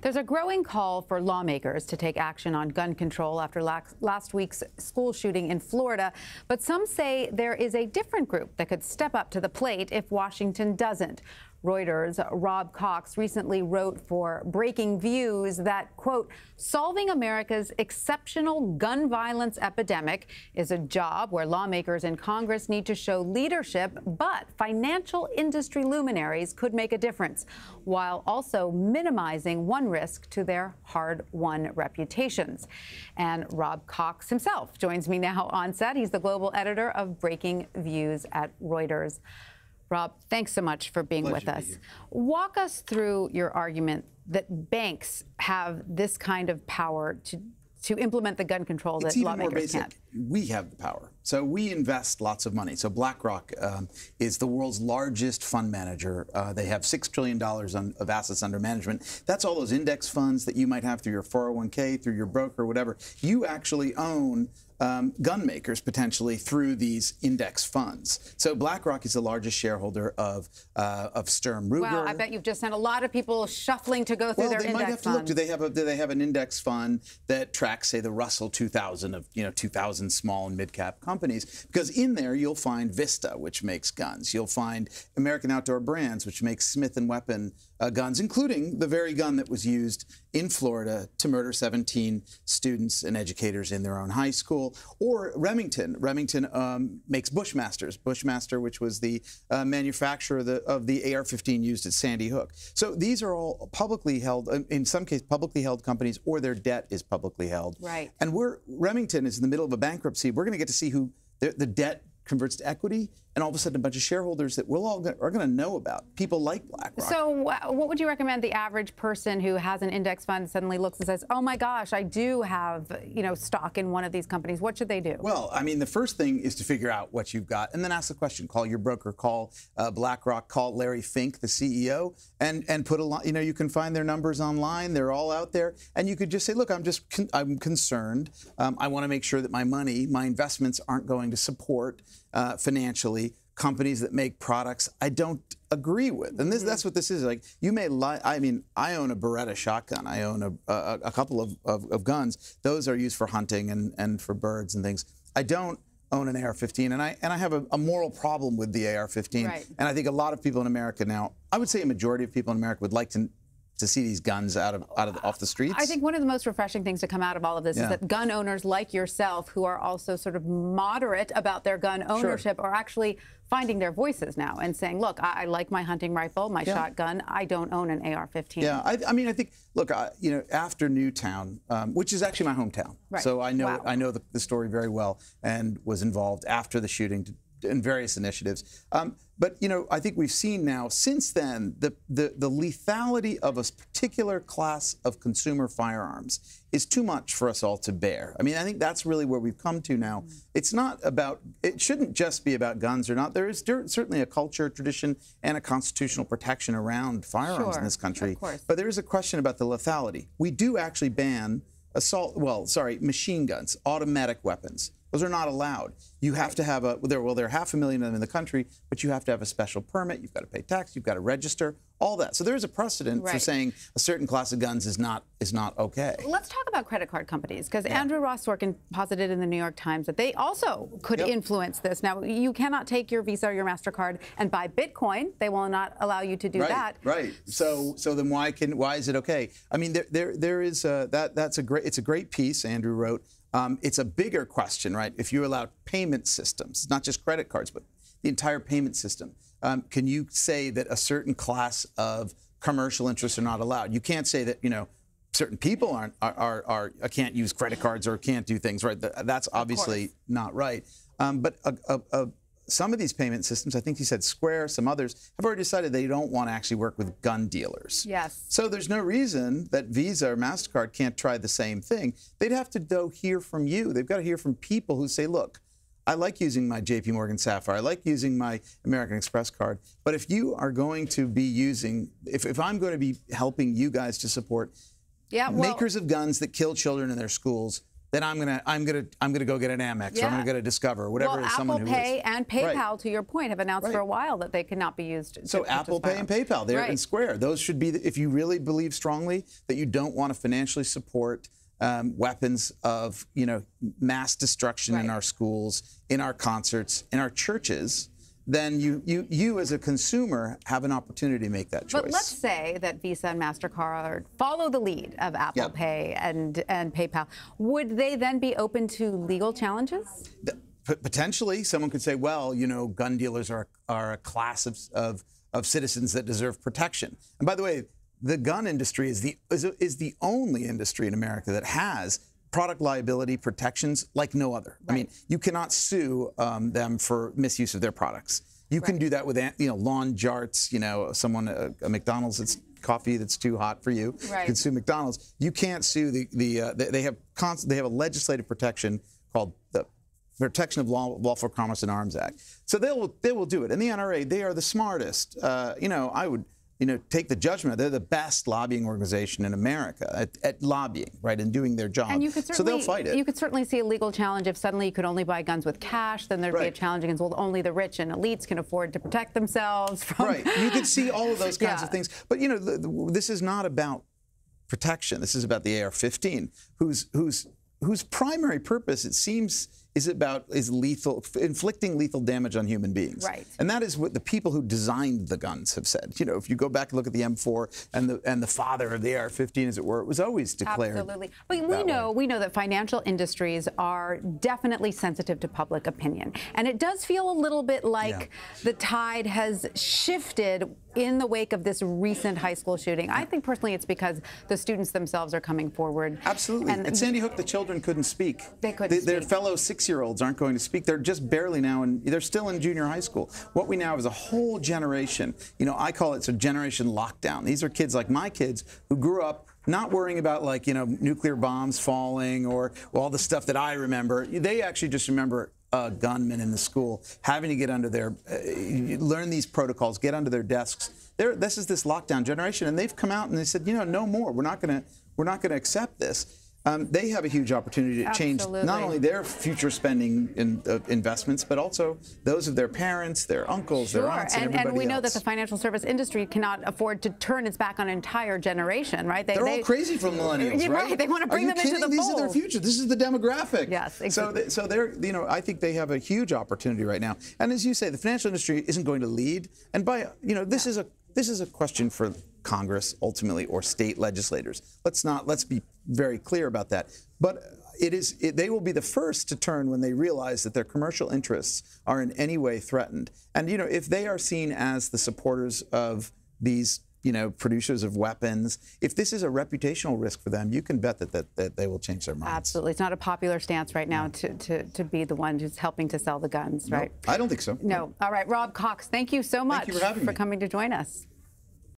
There's a growing call for lawmakers to take action on gun control after last week's school shooting in Florida. But some say there is a different group that could step up to the plate if Washington doesn't. Reuters Rob Cox recently wrote for Breaking Views that, quote, solving America's exceptional gun violence epidemic is a job where lawmakers in Congress need to show leadership, but financial industry luminaries could make a difference, while also minimizing one risk to their hard-won reputations. And Rob Cox himself joins me now on set. He's the global editor of Breaking Views at Reuters. Rob, thanks so much for being with us. Walk us through your argument that banks have this kind of power to implement the gun control that lawmakers can't. We have the power. So we invest lots of money. So BlackRock is the world's largest fund manager. They have $6 trillion of assets under management. That's all those index funds that you might have through your 401k, through your broker, whatever. You actually own gun makers potentially through these index funds. So BlackRock is the largest shareholder of Sturm Ruger. Wow, I bet you've just sent a lot of people shuffling to go through their index funds. Well, they might have to look. Do they have an index fund that tracks, say, the Russell 2000 of 2,000 small and mid-cap companies? Because in there you'll find Vista, which makes guns. You'll find American Outdoor Brands, which makes Smith & Wesson guns, including the very gun that was used in Florida to murder 17 students and educators in their own high school. Or Remington. Remington makes Bushmasters. Bushmaster, which was the manufacturer of the AR-15 used at Sandy Hook. So these are all publicly held, in some cases publicly held companies, or their debt is publicly held. Right. And Remington is in the middle of a bankruptcy. We're going to get to see who the debt converts to equity, and all of a sudden a bunch of shareholders that are going to know about, people like BlackRock. So what would you recommend the average person who has an index fund suddenly looks and says, oh my gosh, I do have stock in one of these companies? What should they do? Well, I mean, the first thing is to figure out what you've got and then ask the question. Call your broker, call BlackRock, call Larry Fink, the CEO, and put you can find their numbers online. They're all out there. And you could just say, look, I'm concerned. I want to make sure that my investments aren't going to support financially companies that make products I don't agree with. And that's what this is. Like, you may lie. I mean, I own a Beretta shotgun. I own a couple of guns. Those are used for hunting and for birds and things. I don't own an AR-15, and I have a moral problem with the AR-15. Right. And I think a lot of people in America now, I would say a majority of people in America would like to see these guns off the streets. I think one of the most refreshing things to come out of all of this is that gun owners like yourself, who are also sort of moderate about their gun ownership, are actually finding their voices now and saying, look, I like my hunting rifle, my shotgun. I don't own an AR-15. Yeah, I mean, I think, look, after Newtown, which is actually my hometown, so I know the story very well and was involved after the shooting in various initiatives. But I think we've seen now since then the lethality of a particular class of consumer firearms is too much for us all to bear. I mean, I think that's really where we've come to now. It's not about, it shouldn't just be about guns or not. There is certainly a culture, tradition, and a constitutional protection around firearms in this country. But there is a question about the lethality. We do actually ban machine guns, automatic weapons. Those are not allowed. You have to have there are 500,000 of them in the country, but you have to have a special permit. You've got to pay tax. You've got to register. All that. So there is a precedent for saying a certain class of guns is not okay. Let's talk about credit card companies, because Andrew Ross Sorkin posited in the New York Times that they also could influence this. Now, you cannot take your Visa or your MasterCard and buy Bitcoin. They will not allow you to do that. Right. So then why is it okay? I mean, there is it's a great piece Andrew wrote. It's a bigger question, right? If you allow payment systems, not just credit cards, but the entire payment system, can you say that a certain class of commercial interests are not allowed? You can't say that certain people can't use credit cards or can't do things, right? That's obviously not right. But some of these payment systems, I think he said Square, some others, have already decided they don't want to actually work with gun dealers. Yes. So there's no reason that Visa or MasterCard can't try the same thing. They'd have to, though, hear from you. They've got to hear from people who say, look, I like using my JP Morgan Sapphire. I like using my American Express card. But if you are going to be using, if I'm going to be helping you guys to support makers of guns that kill children in their schools, then I'm gonna go get an Amex, or I'm gonna go to Discover, or whatever. Well, is someone Apple Pay and PayPal, right. to your point, have announced for a while that they cannot be used. So Apple Pay and PayPal, they're in Square. Those should be, if you really believe strongly that you don't want to financially support weapons of mass destruction in our schools, in our concerts, in our churches, then you as a consumer have an opportunity to make that choice. But let's say that Visa and MasterCard follow the lead of Apple Pay and PayPal. Would they then be open to legal challenges? Potentially. Someone could say, well, gun dealers are a class of citizens that deserve protection. And by the way, the gun industry is the only industry in America that has product liability protections like no other. I mean, you cannot sue them for misuse of their products. You can do that with lawn jarts. A McDonald's that's coffee that's too hot for you. You can sue McDonald's. You can't sue they have a legislative protection called the Protection of Lawful Commerce and Arms Act. So they will do it. And the NRA, they are the smartest. I would take the judgment. They're the best lobbying organization in America at lobbying, right, and doing their job. And so they'll fight it. You could certainly see a legal challenge if suddenly you could only buy guns with cash. Then there'd be a challenge against, well, only the rich and elites can afford to protect themselves from. Right. You could see all of those kinds of things. But this is not about protection. This is about the AR-15, whose primary purpose, it seems, is inflicting lethal damage on human beings. Right. And that is what the people who designed the guns have said. If you go back and look at the M4 and the father of the AR-15, as it were, it was always declared. Absolutely. But we know that financial industries are definitely sensitive to public opinion. And it does feel a little bit like the tide has shifted in the wake of this recent high school shooting. I think personally it's because the students themselves are coming forward. Absolutely. At Sandy Hook, the children couldn't speak. They couldn't speak. Their fellow 6-year-olds aren't going to speak. They're just barely now, and they're still in junior high school. What we now have is a whole generation. I call it a generation lockdown. These are kids like my kids who grew up not worrying about nuclear bombs falling or all the stuff that I remember. They actually just remember gunmen in the school having to get under learn these protocols, get under their desks. This is this lockdown generation, and they've come out and they said, no more. We're not going to accept this. They have a huge opportunity to change not only their future spending investments, but also those of their parents, their uncles, their aunts, and everybody and we know else. that the financial service industry cannot afford to turn its back on an entire generation, right? They're all crazy for millennials, right? They want to bring them into the fold. These are their future. This is the demographic. Yes, exactly. So they're, I think they have a huge opportunity right now. And as you say, the financial industry isn't going to lead. And this is a question for Congress ultimately, or state legislators. Let's be very clear about that. But they will be the first to turn when they realize that their commercial interests are in any way threatened. And if they are seen as the supporters of these producers of weapons, if this is a reputational risk for them, you can bet that they will change their minds. Absolutely. It's not a popular stance right now to be the one who's helping to sell the guns, right? No, I don't think so. No. All right, Rob Cox, thank you so much for having me. coming to join us.